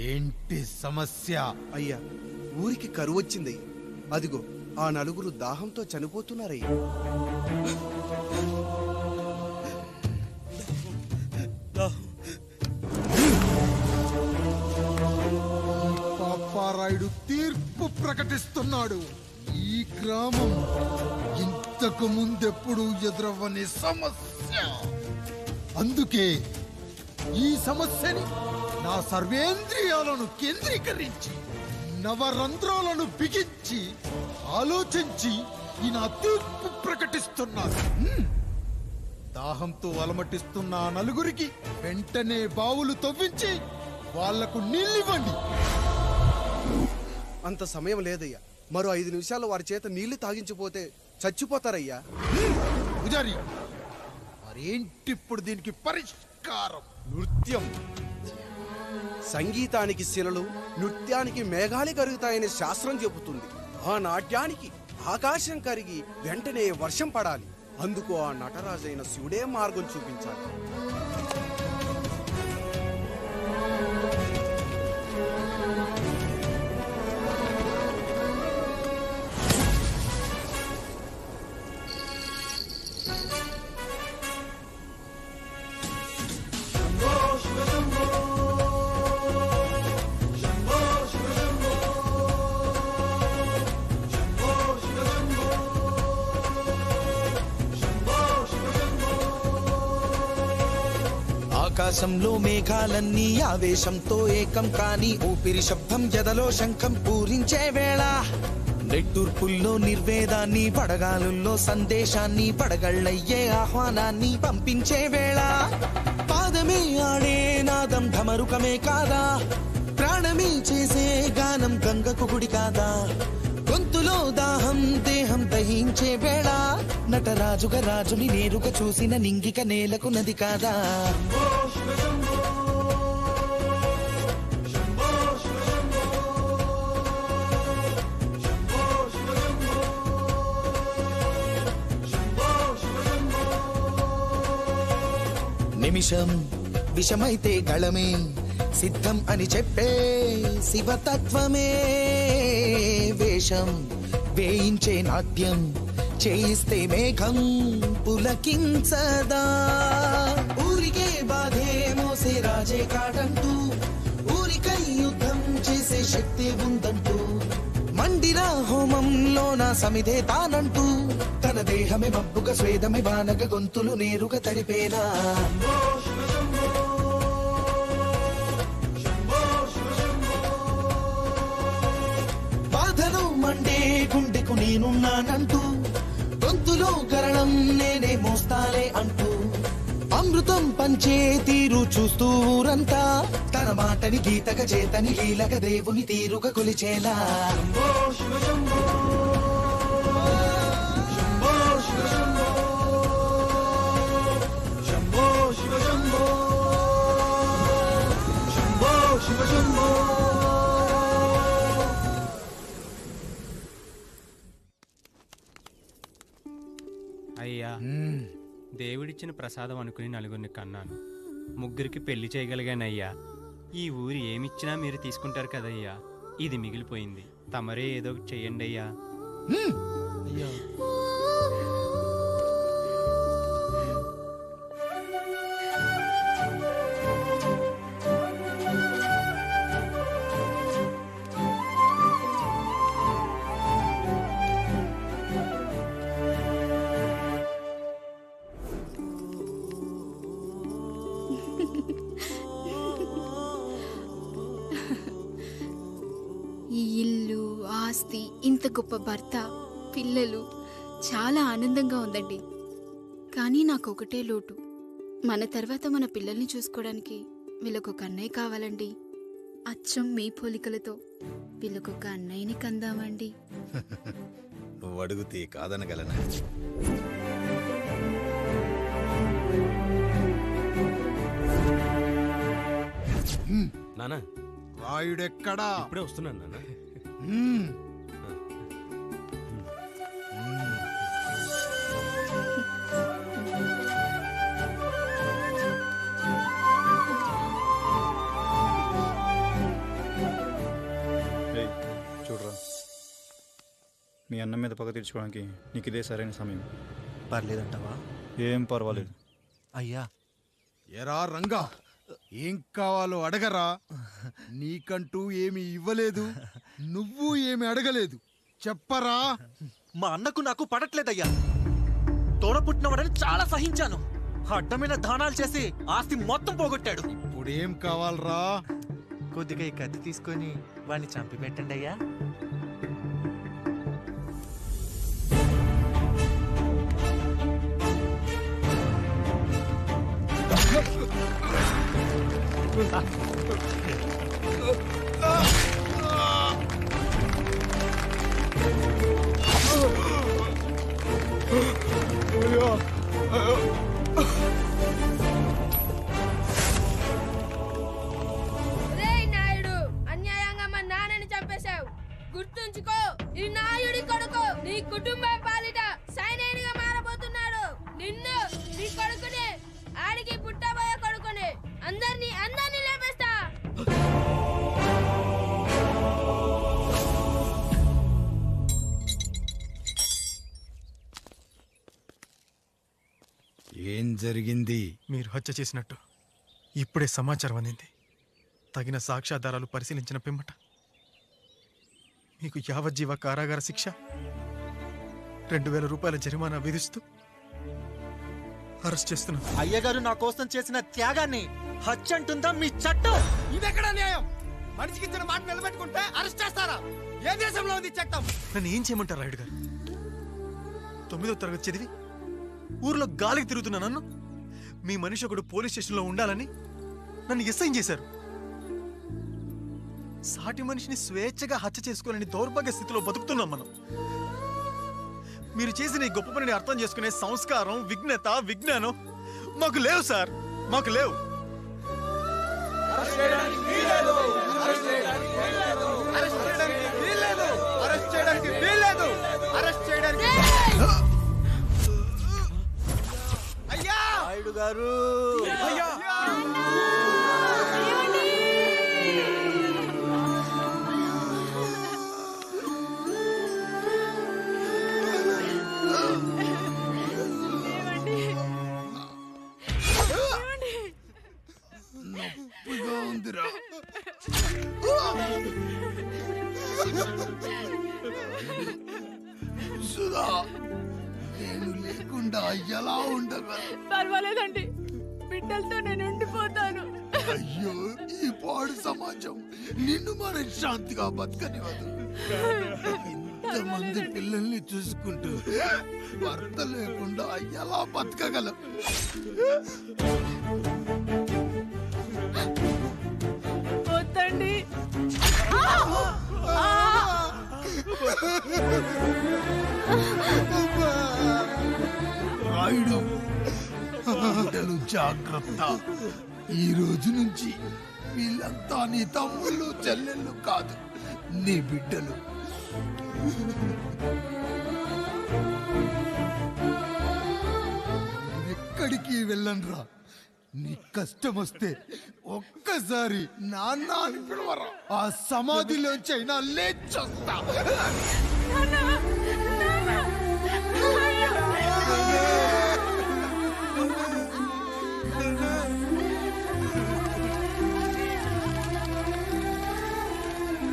ఏంటి సమస్య? అయ్యా, ఊరికి కరువు వచ్చింది. అదిగో ఆ నలుగురు దాహంతో చనిపోతున్నారయ్యా. పాపారాయుడు తీర్పు ప్రకటిస్తున్నాడు. ఈ గ్రామం ఇంతకు ముందెప్పుడు ఎదురవ్వని సమస్య. అందుకే ఈ సమస్యని నా సర్వేంద్రియాలను కేంద్రీకరించి నవరంధ్రాలను బిగించి ఆలోచించి ఈ నా తీర్పు ప్రకటిస్తున్నాను. దాహంతో అలమటిస్తున్న ఆ నలుగురికి వెంటనే బావులు తవ్వించి వాళ్లకు నీళ్ళివ్వండి. అంత సమయం లేదయ్యా. మరో 5 నిమిషాల్లో వారి చేత నీళ్లు తాగించిపోతే చచ్చిపోతారయ్యా. పూజారి, మరేంటిప్పుడు దీనికి పరిష్కారం? నృత్యం. సంగీతానికి శిలలు, నృత్యానికి మేఘాలు కరుగుతాయని శాస్త్రం చెబుతుంది. ఆ నాట్యానికి ఆకాశం కరిగి వెంటనే వర్షం పడాలి. అందుకు ఆ నటరాజైన శివుడే మార్గం చూపించాలి. ఆకాశంలో మేఘాలన్నీ ఆవేశంతో ఏకం కాని ఊపిరి శబ్దం ఎదలో శంఖం పూరించే వేళ, నెట్టూర్పుల్లో నిర్వేదాన్ని పడగాలుల్లో సందేశాన్ని పడగళ్ళయ్యే ఆహ్వానాన్ని పంపించే వేళ, పాదమే ఆడే నాదం ఢమరుకమే కాదా, ప్రాణమే చేసే గానం గంగకు గుడి కాదా, గొంతులో దాహం దేహం దహించే వేళ, నటరాజుగా రాజుని నేరుగా చూసిన నింగిక నేలకు నది కాదా. నిమిషం విషమైతే గళమే సిద్ధం అని చెప్పే శివతత్వమే, వేషం వేయించే నాట్యం చేయిస్తే మేఘం పులకించదా, ఊరికే బాధే మోసే రాజే కాడంటూ ఊరికై యుద్ధం చేసే శక్తి ఉందంటూ, మండిన హోమంలో నా సమిధే తానంటూ తన దేహమే మబ్బుగా స్వేదమే వానగ గొంతులు నేరుగా తడిపేనా. బాధను మండే గుండెకు నేనున్నానంటూ గొంతులో గరణం నేనే మోస్తాలే అంటూ, అమృతం పంచే తీరు చూస్తూ ఊరంతా తన మాటని గీతగా చేతని లీలగా దేవుని తీరుగా కొలిచేలా. అయ్యా, దేవుడిచ్చిన ప్రసాదం అనుకుని నలుగురిని కన్నాను, ముగ్గురికి పెళ్లి చేయగలిగానయ్యా. ఈ ఊరు ఏమిచ్చినా మీరు తీసుకుంటారు కదయ్యా, ఇది మిగిలిపోయింది, తమరే ఏదో చెయ్యండి అయ్యా. ఈ ఇల్లు, ఆస్తి, ఇంత గొప్ప భర్త, పిల్లలు, చాలా ఆనందంగా ఉందండి. కానీ నాకు ఒకటే లోటు, మన తర్వాత మన పిల్లల్ని చూసుకోవడానికి వీళ్ళకొక అన్నయ్య కావాలండి. అచ్చం మీ పోలికలతో వీళ్ళకొక అన్నయ్యని కందామండి. నువ్వు అడుగుతే కాదనగలనా? నానా, రాయుడెక్కడా? ఇప్పుడే వస్తున్నాను నాన్న. అన్న మీద పగ తీర్చుకోవడానికి నీకు ఇదే సరైన సమయం. పర్లేదంటావా? ఏం పర్వాలేదు. అయ్యా. ఎరా రంగా, ఏం కావాలో అడగరా. నీకంటూ ఏమి ఇవ్వలేదు, నువ్వు ఏమి అడగలేదు. చెప్పరా. మా అన్నకు నాకు పడట్లేదయ్యా. తోడ పుట్టినవాడని చాలా సహించాను. అడ్డమైన దానాలు చేసి ఆస్తి మొత్తం పోగొట్టాడు. ఇప్పుడేం కావాలరా? కొద్దిగా ఈ కత్తి తీసుకొని వాడిని చంపి పెట్టండి అయ్యా. నాయుడు, అన్యాయంగా మా నాన్నని చంపేశావు. గుర్తుంచుకో, ఈ నాయుడి కొడుకు నీ కుటుంబం పాలిట సైనికుడిగా మారబోతున్నాడు. నిన్ను, నీ కొడుకుని, ఆడికి పుట్టబోయే కొడుకుని అందరినీ లేపేస్తా. ఏం జరిగింది? మీరు హత్య చేసినట్టు ఇప్పుడే సమాచారం అందింది. తగిన సాక్ష్యాధారాలు పరిశీలించిన పిమ్మట మీకు యావజ్జీవ కారాగార శిక్ష, 2000 రూపాయల జరిమానా విధిస్తూ అరెస్ట్ చేస్తున్నాం. అయ్యగారు నా కోసం చేసిన త్యాగాన్ని హత్య అంటుందా మీ చట్టం? ఇదెక్కడ న్యాయం? మనిషికి ఇచ్చిన మాట నిలబెట్టుకుంటే అరెస్ట్ చేస్తారా? ఏ దేశంలో ఉంది చట్టం? నన్ను ఏం చేయమంటారు రాయుడు గారు? 9వ తరగతి చదివి ఊర్లో గాలికి తిరుగుతున్నా నన్ను మీ మనిషి ఒకడు పోలీస్ స్టేషన్లో ఉండాలని నన్ను ఎస్ఐన్ చేశారు. సాటి మనిషిని స్వేచ్ఛగా హత్య చేసుకోవాలని దౌర్భాగ్య స్థితిలో బతుకుతున్నాం మనం. మీరు చేసిన ఈ గొప్ప పనిని అర్థం చేసుకునే సంస్కారం, విజ్ఞత, విజ్ఞానం మాకు లేవు సార్, మాకు లేవు. నాయుడు గారు, నొప్పిగా ఉందిరా. సుధా, నేను లేకుండా ఎలా ఉండగా? పర్వాలేదండి, బిడ్డలతో నేను ఉండిపోతాను. అయ్యో, ఈ పాడు సమాజం నిన్ను మనశ్శాంతిగా బతకనివ్వదు. ఇంతమంది పిల్లల్ని చూసుకుంటూ భర్త లేకుండా ఎలా బతకగలం? వద్దండి. రాయుడు, బిడ్డలు జాగ్రత్త. ఈ రోజు నుంచి వీళ్ళంతా నీ తమ్ముళ్ళు చెల్లెళ్ళు కాదు, నీ బిడ్డలు. ఎక్కడికి వెళ్ళనురా. నీ కష్టం వస్తే ఒక్కసారి నాన్న అని పిలవరా. ఆ సమాధిలోంచి అయినా లేచొస్తా.